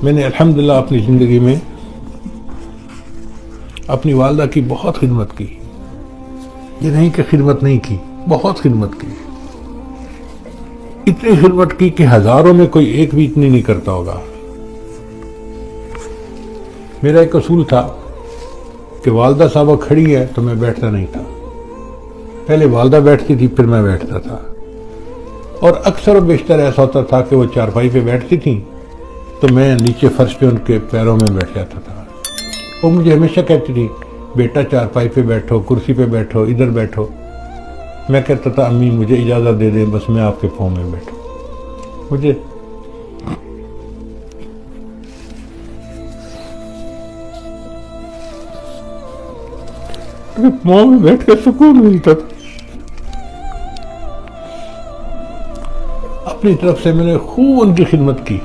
मैंने अल्हम्दुलिल्लाह अपनी ज़िंदगी में अपनी वालदा की बहुत खिदमत की। ये नहीं कि खिदमत नहीं की, बहुत खिदमत की। इतनी खिदमत की कि हजारों में कोई एक भी इतनी नहीं करता होगा। मेरा एक असूल था कि वालदा साहबा खड़ी है तो मैं बैठता नहीं था। पहले वालदा बैठती थी, फिर मैं बैठता था। और अक्सर और बेशतर ऐसा होता था कि वो चारपाई पे बैठती थी तो मैं नीचे फर्श पे उनके पैरों में बैठ जाता था। वो मुझे हमेशा कहती थी, बेटा चारपाई पे बैठो, कुर्सी पे बैठो, इधर बैठो। मैं कहता था, अम्मी मुझे इजाज़त दे दें, बस मैं आपके पाँव में बैठूं। मुझे पाँव में बैठ कर सुकून मिलता था। अपनी तरफ से मैंने खूब उनकी खिदमत की।